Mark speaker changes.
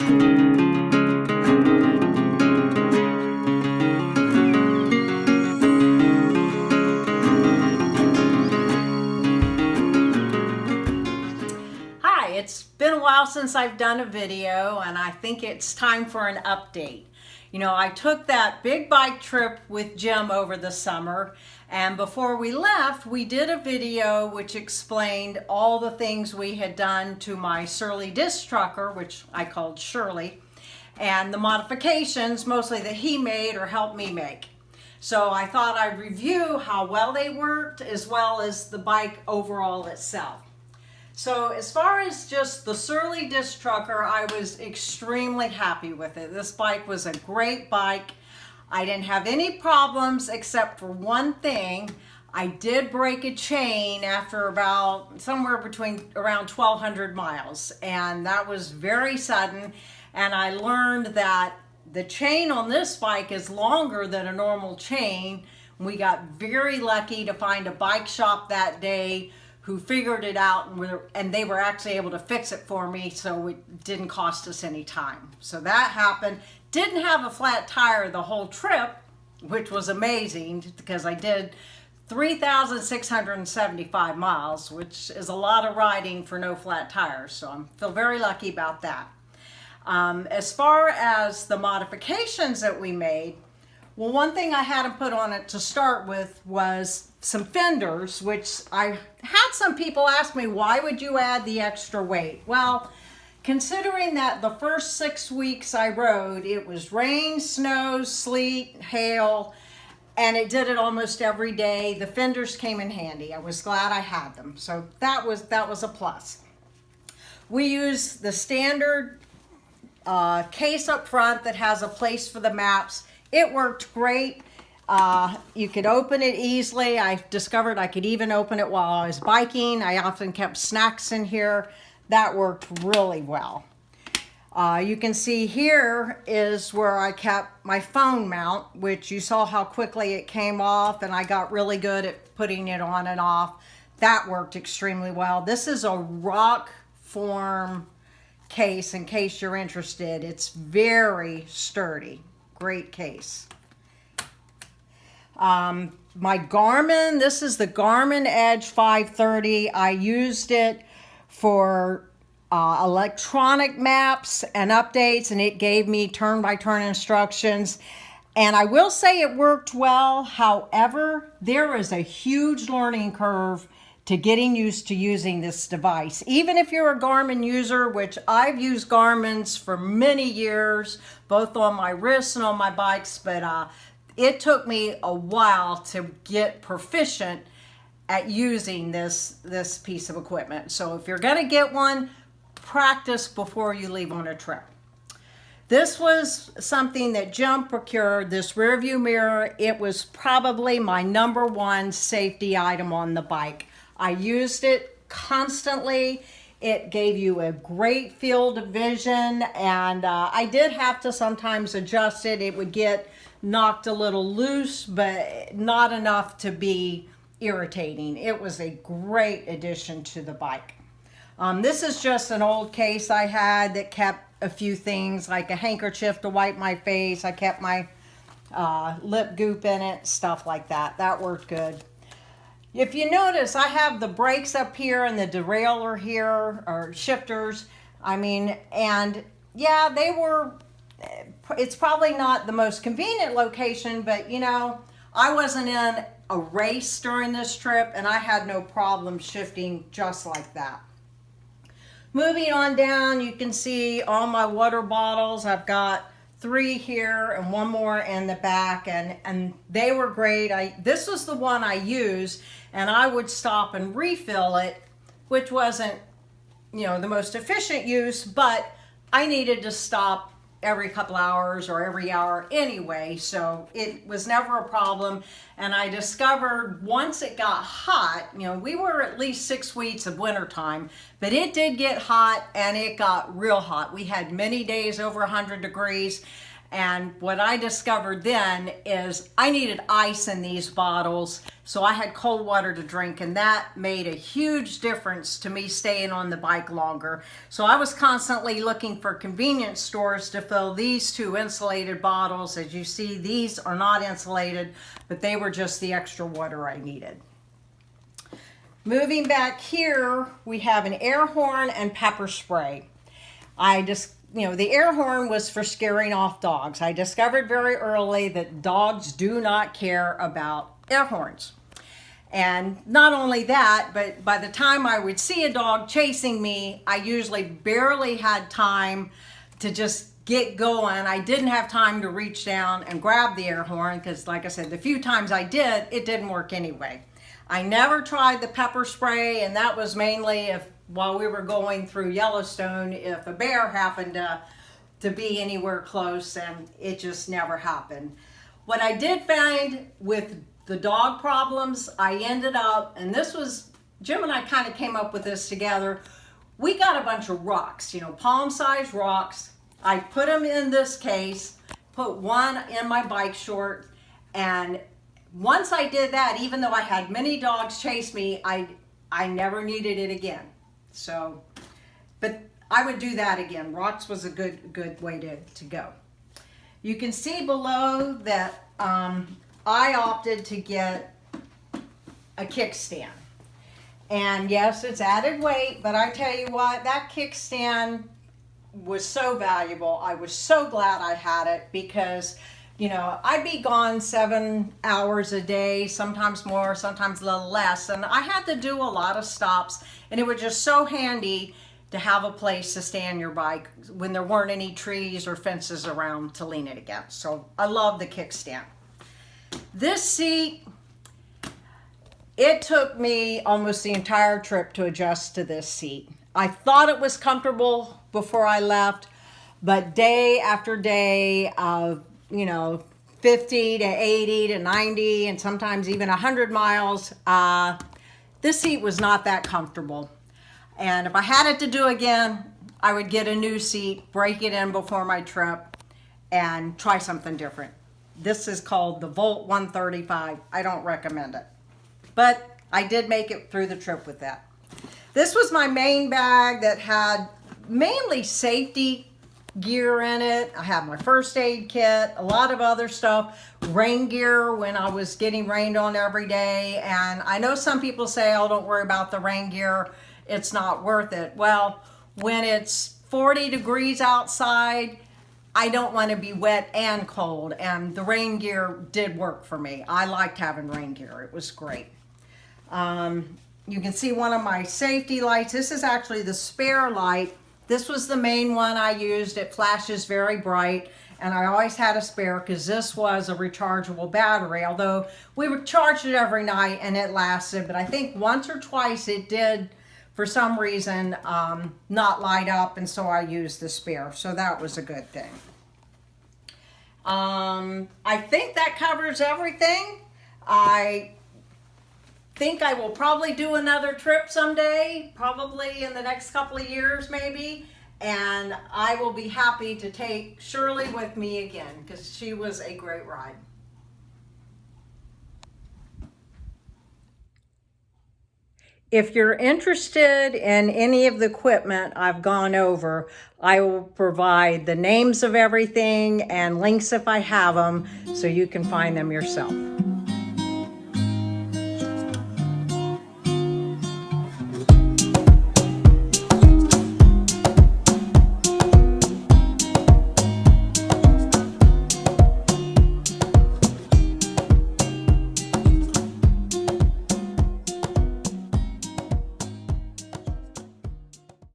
Speaker 1: Hi, it's been a while since I've done a video, and I think it's time for an update. You know, I took that big bike trip with Jim over the summer, and before we left, we did a video which explained all the things we had done to my Surly disc trucker, which I called Shirley, and the modifications mostly that he made or helped me make. So I thought I'd review how well they worked as well as the bike overall itself. So as far as just the Surly disc trucker, I was extremely happy with it. This bike was a great bike. I didn't have any problems except for one thing. I did break a chain after about somewhere between around 1,200 miles, and that was very sudden. And I learned that the chain on this bike is longer than a normal chain. We got very lucky to find a bike shop that day who figured it out, and they were actually able to fix it for me, so it didn't cost us any time. So that happened. Didn't have a flat tire the whole trip, which was amazing because I did 3,675 miles, which is a lot of riding for no flat tires. So I feel very lucky about that. As far as the modifications that we made, well, one thing I had to put on it to start with was some fenders, which I had some people ask me, why would you add the extra weight? Well, considering that the first 6 weeks I rode, it was rain, snow, sleet, hail, and it did it almost every day. The fenders came in handy. I was glad I had them. So that was a plus. We use the standard case up front that has a place for the maps. It worked great. You could open it easily. I discovered I could even open it while I was biking. I often kept snacks in here. That worked really well. You can see here is where I kept my phone mount, which you saw how quickly it came off, and I got really good at putting it on and off. That worked extremely well. This is a rock form case in case you're interested. It's very sturdy. Great case. My Garmin, this is the Garmin Edge 530. I used it for electronic maps and updates, and it gave me turn-by-turn instructions. And I will say it worked well. However, there is a huge learning curve to getting used to using this device. Even if you're a Garmin user, which I've used Garmin's for many years, both on my wrists and on my bikes, but it took me a while to get proficient at using this piece of equipment. So if you're gonna get one, practice before you leave on a trip. This was something that Jim procured, this rear view mirror. It was probably my #1 safety item on the bike. I used it constantly. It gave you a great field of vision, and I did have to sometimes adjust it. It would get knocked a little loose, but not enough to be irritating. It was a great addition to the bike. This is just an old case I had that kept a few things like a handkerchief to wipe my face. I kept my lip goop in it, stuff like that. That worked good. If you notice, I have the brakes up here and the derailleur here, or shifters. I mean, and yeah, it's probably not the most convenient location, but you know, I wasn't in a race during this trip and I had no problem shifting just like that. Moving on down, you can see all my water bottles. I've got 3 here and 1 more in the back, and they were great. This was the one I used, and I would stop and refill it, which wasn't, you know, the most efficient use, but I needed to stop every couple hours or every hour anyway, so it was never a problem. And I discovered once it got hot, you know, we were at least 6 weeks of winter time, but it did get hot, and it got real hot. We had many days over 100 degrees, And what I discovered then is I needed ice in these bottles, so I had cold water to drink, and that made a huge difference to me staying on the bike longer. So I was constantly looking for convenience stores to fill these 2 insulated bottles. As you see, these are not insulated, but they were just the extra water I needed. Moving back here, we have an air horn and pepper spray. The air horn was for scaring off dogs. I discovered very early that dogs do not care about air horns. And not only that, but by the time I would see a dog chasing me, I usually barely had time to just get going. I didn't have time to reach down and grab the air horn because, like I said, the few times I did, it didn't work anyway. I never tried the pepper spray, and that was mainly while we were going through Yellowstone, if a bear happened to be anywhere close, and it just never happened. What I did find with the dog problems, I ended up, and this was, Jim and I kind of came up with this together. We got a bunch of rocks, palm-sized rocks. I put them in this case, put one in my bike short, and once I did that, even though I had many dogs chase me, I never needed it again. So, but I would do that again. Rocks was a good way to go. You can see below that I opted to get a kickstand. And yes, it's added weight, but I tell you what, that kickstand was so valuable. I was so glad I had it because, I'd be gone 7 hours a day, sometimes more, sometimes a little less. And I had to do a lot of stops, and it was just so handy to have a place to stand your bike when there weren't any trees or fences around to lean it against. So I love the kickstand. This seat, it took me almost the entire trip to adjust to this seat. I thought it was comfortable before I left, but day after day of 50 to 80 to 90 and sometimes even 100 miles, this seat was not that comfortable. And if I had it to do again, I would get a new seat, break it in before my trip, and try something different. This is called the Volt 135. I don't recommend it, but I did make it through the trip with that. This was my main bag that had mainly safety gear in it. I have my first aid kit, a lot of other stuff, rain gear when I was getting rained on every day. And I know some people say, oh, don't worry about the rain gear, it's not worth it. Well, when it's 40 degrees outside, I don't want to be wet and cold, and the rain gear did work for me. I liked having rain gear. It was great. You can see one of my safety lights. This is actually the spare light. This was the main one I used. It flashes very bright, and I always had a spare because this was a rechargeable battery, although we would charge it every night and it lasted, but I think once or twice it did, for some reason, not light up, and so I used the spare, so that was a good thing. I think that covers everything. I think I will probably do another trip someday, probably in the next couple of years maybe, and I will be happy to take Shirley with me again because she was a great ride. If you're interested in any of the equipment I've gone over, I will provide the names of everything and links if I have them so you can find them yourself.